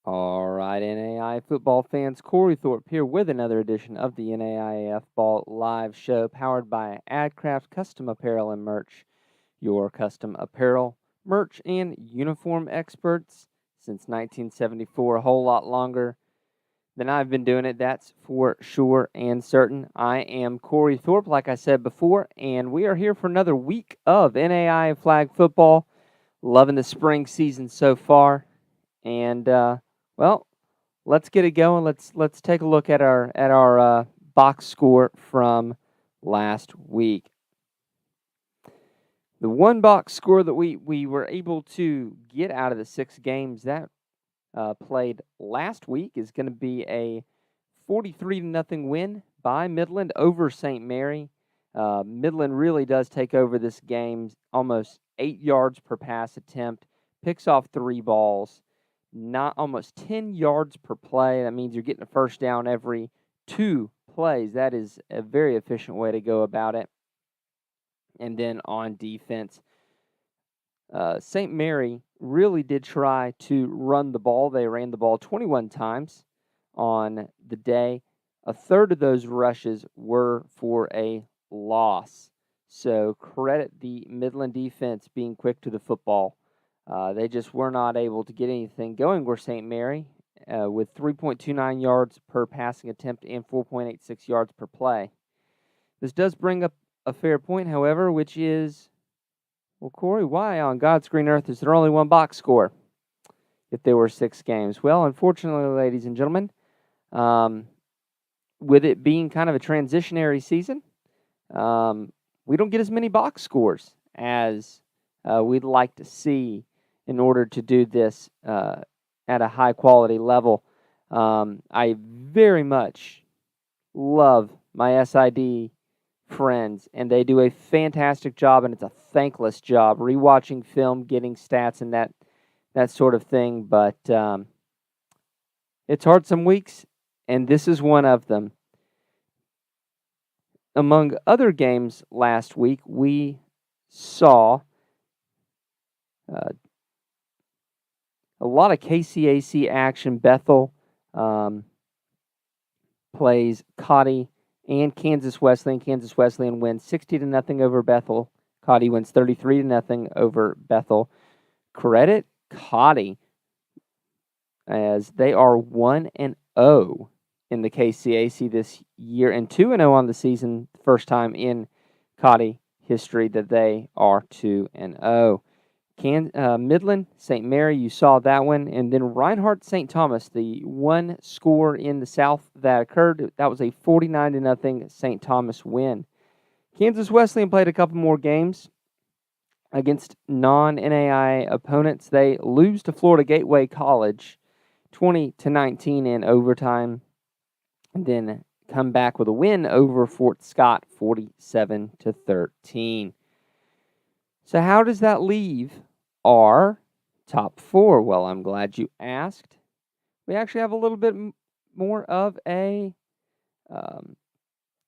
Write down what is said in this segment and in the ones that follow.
All right, NAI football fans, Cory Thorpe here with another edition of the NAIAF Ball live show powered by AdCraft Custom Apparel and Merch, your custom apparel, merch, and uniform experts since 1974, a whole lot longer than I've been doing it, that's for sure and certain. I am Cory Thorpe, like I said before, and we are here for another week of NAI flag football. Loving the spring season so far, and well, let's get it going. Let's take a look at our box score from last week. The one box score that we were able to get out of the 6 games that played last week is going to be a 43-0 win by Midland over St. Mary. Midland really does take over this game, almost 8 yards per pass attempt, picks off 3 balls. Not almost 10 yards per play. That means you're getting a first down every 2 plays. That is a very efficient way to go about it. And then on defense, St. Mary really did try to run the ball. They ran the ball 21 times on the day. A third of those rushes were for a loss. So credit the Midland defense being quick to the football. They just were not able to get anything going where St. Mary with 3.29 yards per passing attempt and 4.86 yards per play. This does bring up a fair point, however, which is, well, Cory, why on God's green earth is there only one box score if there were 6 games? Well, unfortunately, ladies and gentlemen, with it being kind of a transitionary season, we don't get as many box scores as we'd like to see in order to do this at a high-quality level. I very much love my SID friends, and they do a fantastic job, and it's a thankless job, rewatching film, getting stats, and that sort of thing. But it's hard some weeks, and this is one of them. Among other games last week, we saw a lot of KCAC action. Bethel plays Cotty and Kansas Wesleyan. Kansas Wesleyan wins 60-0 over Bethel. Cotty wins 33-0 over Bethel. Credit Cotty, as they are 1-0 in the KCAC this year and 2-0 on the season. First time in Cotty history that they are 2-0. Midland, St. Mary, you saw that one. And then Reinhardt, St. Thomas, the one score in the South that occurred, that was a 49-0 St. Thomas win. Kansas Wesleyan played a couple more games against non-NAI opponents. They lose to Florida Gateway College 20-19 in overtime, and then come back with a win over Fort Scott 47-13. So how does that leave our top 4? Well, I'm glad you asked. We actually have a little bit more of a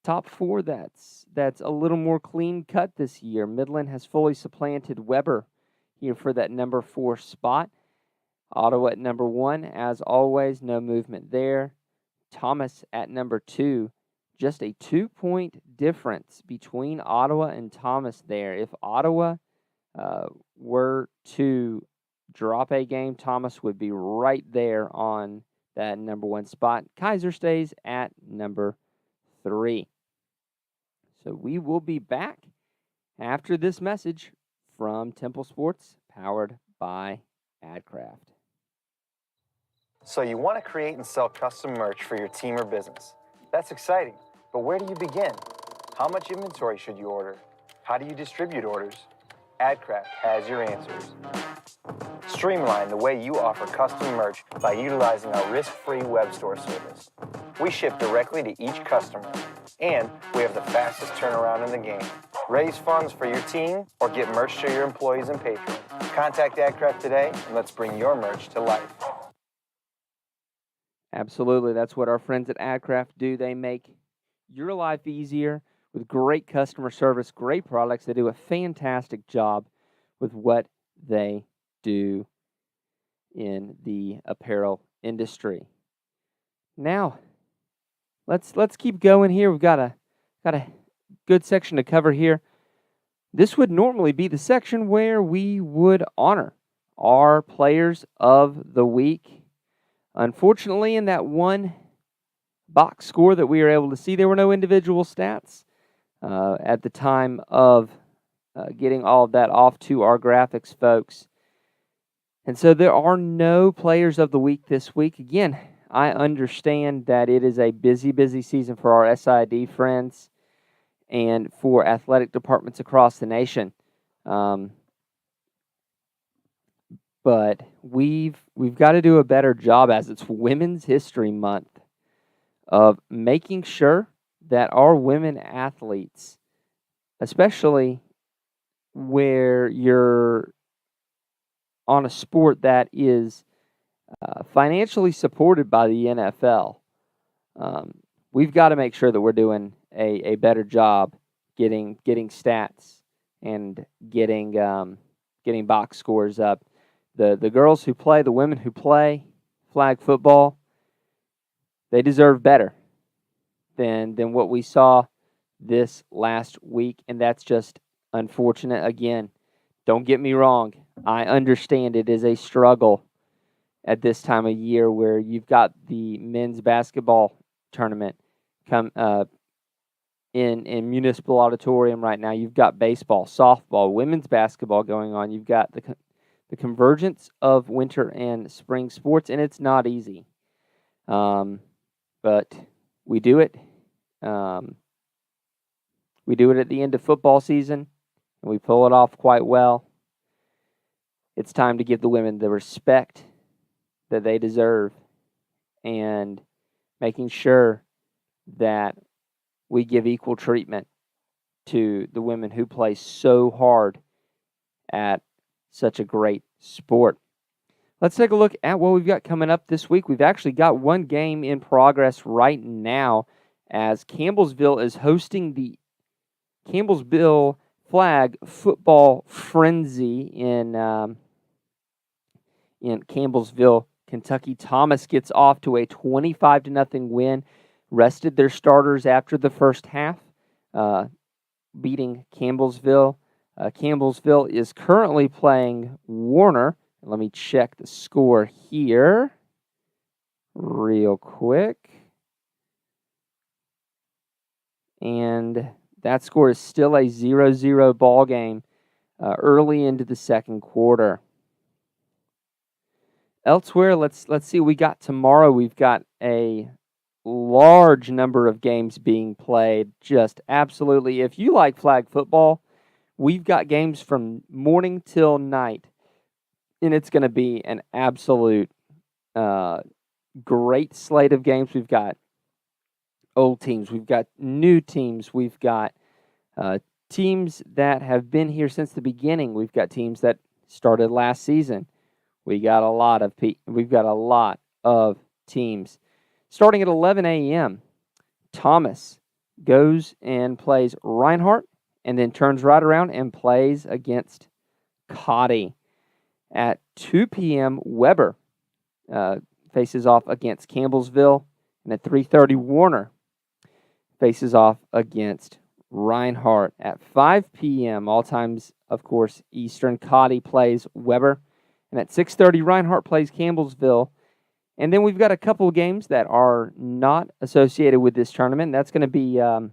top 4 that's a little more clean cut this year. Midland has fully supplanted Weber here for that number 4 spot. Ottawa at number 1, as always, no movement there. Thomas at number 2. Just a 2-point difference between Ottawa and Thomas there. If Ottawa were to drop a game, Thomas would be right there on that number 1 spot. Kaiser stays at number 3. So we will be back after this message from Temple Sports, powered by AdCraft. So you want to create and sell custom merch for your team or business. That's exciting, but where do you begin? How much inventory should you order? How do you distribute orders? AdCraft has your answers. Streamline the way you offer custom merch by utilizing our risk-free web store service. We ship directly to each customer, and we have the fastest turnaround in the game. Raise funds for your team or get merch to your employees and patrons. Contact AdCraft today, and let's bring your merch to life. Absolutely. That's what our friends at AdCraft do. They make your life easier with great customer service, great products. They do a fantastic job with what they do in the apparel industry. Now, let's keep going here. We've got a good section to cover here. This would normally be the section where we would honor our players of the week. Unfortunately, in that one box score that we were able to see, there were no individual stats at the time of getting all of that off to our graphics folks. And so there are no players of the week this week. Again, I understand that it is a busy season for our SID friends and for athletic departments across the nation. But we've got to do a better job, as it's Women's History Month, of making sure that our women athletes, especially where you're on a sport that is financially supported by the NFL, we've got to make sure that we're doing a better job getting stats and getting box scores up. The girls who play, the women who play flag football, they deserve better than what we saw this last week, and that's just unfortunate. Again, don't get me wrong. I understand it is a struggle at this time of year where you've got the men's basketball tournament come in Municipal Auditorium right now. You've got baseball, softball, women's basketball going on. You've got the convergence of winter and spring sports, and it's not easy. But we do it. We do it at the end of football season, and we pull it off quite well. It's time to give the women the respect that they deserve, and making sure that we give equal treatment to the women who play so hard at such a great sport. Let's take a look at what we've got coming up this week. We've actually got one game in progress right now, as Campbellsville is hosting the Campbellsville Flag Football Frenzy in Campbellsville, Kentucky. Thomas gets off to a 25-0 win. Rested their starters after the first half, beating Campbellsville. Campbellsville is currently playing Warner. Let me check the score here real quick. And that score is still a 0-0 ball game early into the second quarter. Elsewhere, let's see what we got tomorrow. We've got a large number of games being played. Just absolutely. If you like flag football, we've got games from morning till night, and it's going to be an absolute great slate of games. We've got old teams. We've got new teams. We've got teams that have been here since the beginning. We've got teams that started last season. We've got a lot of teams. Starting at 11 a.m., Thomas goes and plays Reinhardt, and then turns right around and plays against Cory. At 2 p.m., Weber faces off against Campbellsville, and at 3:30, Warner faces off against Reinhardt. At 5 p.m., all times, of course, Eastern, Cory plays Weber, and at 6:30, Reinhardt plays Campbellsville. And then we've got a couple of games that are not associated with this tournament. That's going to be, or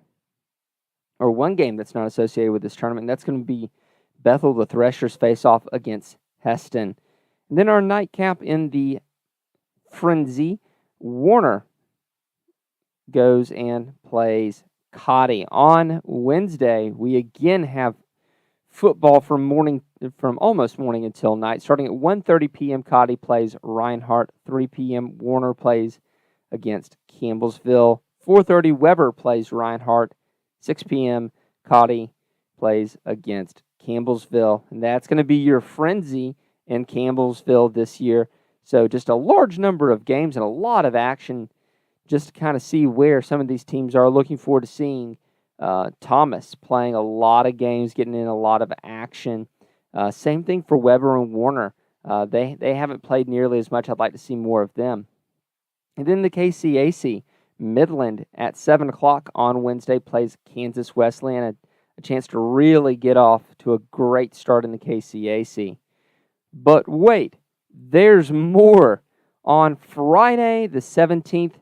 one game that's not associated with this tournament. And that's going to be Bethel, the Threshers, face off against Heston. And then our nightcap in the Frenzy, Warner goes and plays Cory. On Wednesday, we again have football from almost morning until night. Starting at 1:30 p.m., Cory plays Reinhardt. 3 p.m., Warner plays against Campbellsville. 4:30, Weber plays Reinhardt. 6 p.m., Cory plays against Campbellsville. And that's going to be your Frenzy in Campbellsville this year. So just a large number of games and a lot of action, just to kind of see where some of these teams are. Looking forward to seeing Thomas playing a lot of games, getting in a lot of action. Same thing for Weber and Warner. They haven't played nearly as much. I'd like to see more of them. And then the KCAC, Midland at 7 o'clock on Wednesday plays Kansas Wesleyan, a chance to really get off to a great start in the KCAC. But wait, there's more. On Friday the 17th,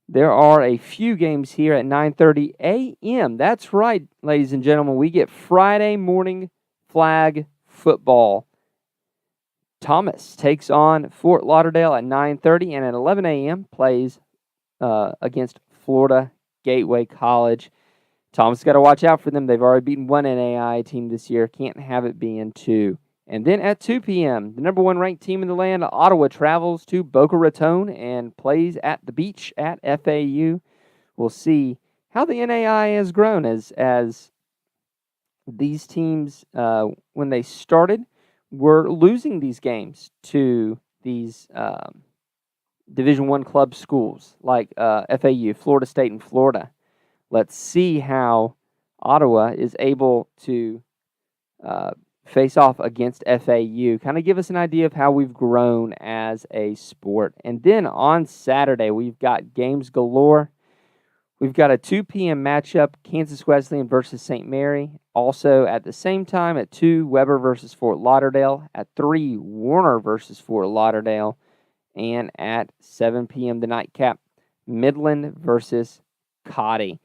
there are a few games here at 9:30 a.m. That's right, ladies and gentlemen. We get Friday morning flag football. Thomas takes on Fort Lauderdale at 9:30, and at 11 a.m. plays against Florida Gateway College. Thomas got to watch out for them. They've already beaten one NAIA team this year. Can't have it being two. And then at 2 p.m., the number one ranked team in the land, Ottawa, travels to Boca Raton and plays at the beach at FAU. We'll see how the NAIA has grown as these teams, when they started, were losing these games to these Division I club schools like FAU, Florida State, and Florida. Let's see how Ottawa is able to face off against FAU. Kind of give us an idea of how we've grown as a sport. And then on Saturday, we've got games galore. We've got a 2 p.m. matchup, Kansas Wesleyan versus St. Mary. Also at the same time at 2, Weber versus Fort Lauderdale. At 3, Warner versus Fort Lauderdale. And at 7 p.m. the nightcap, Midland versus Cotty.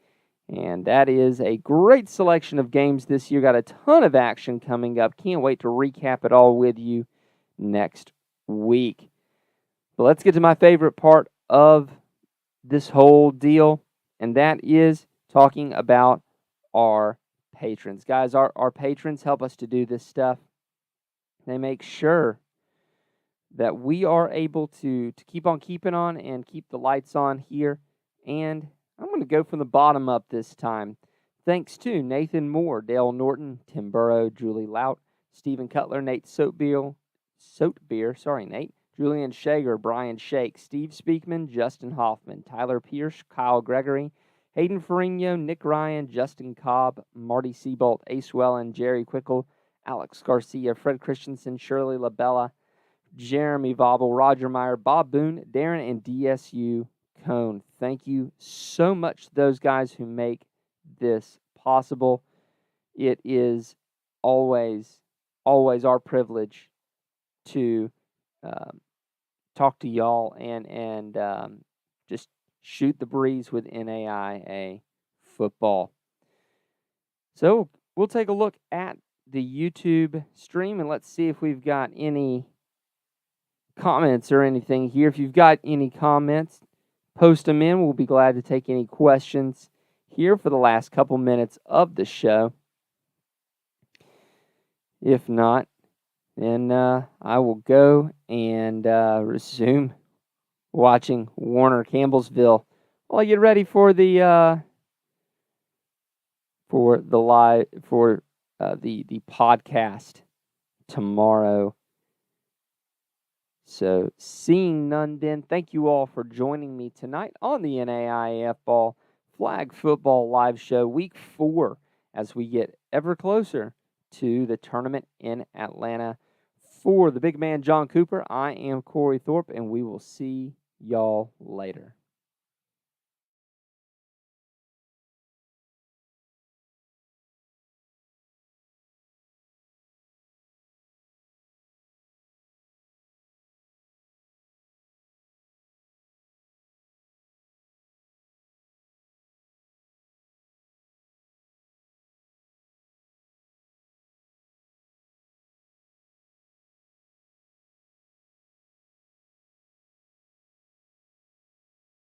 And that is a great selection of games this year. Got a ton of action coming up. Can't wait to recap it all with you next week. But let's get to my favorite part of this whole deal, and that is talking about our patrons. Guys, our patrons help us to do this stuff. They make sure that we are able to keep on keeping on and keep the lights on here. And I'm going to go from the bottom up this time. Thanks to Nathan Moore, Dale Norton, Tim Burrow, Julie Lout, Stephen Cutler, Nate Soatbeer, Nate, Julian Shager, Brian Shake, Steve Speakman, Justin Hoffman, Tyler Pierce, Kyle Gregory, Hayden Ferrigno, Nick Ryan, Justin Cobb, Marty Seabolt, Ace Wellen, Jerry Quickle, Alex Garcia, Fred Christensen, Shirley LaBella, Jeremy Vobble, Roger Meyer, Bob Boone, Darren, and DSU Cone. Thank you so much to those guys who make this possible. It is always our privilege to talk to y'all and just shoot the breeze with NAIA football. So we'll take a look at the YouTube stream and let's see if we've got any comments or anything here. If you've got any comments, post them in. We'll be glad to take any questions here for the last couple minutes of the show. If not, then I will go and resume watching Warner Campbellsville while I get ready for the podcast tomorrow. So, seeing none then, thank you all for joining me tonight on the NAIAFBALL Flag Football Live Show, Week 4, as we get ever closer to the tournament in Atlanta. For the big man, John Cooper, I am Cory Thorpe, and we will see y'all later.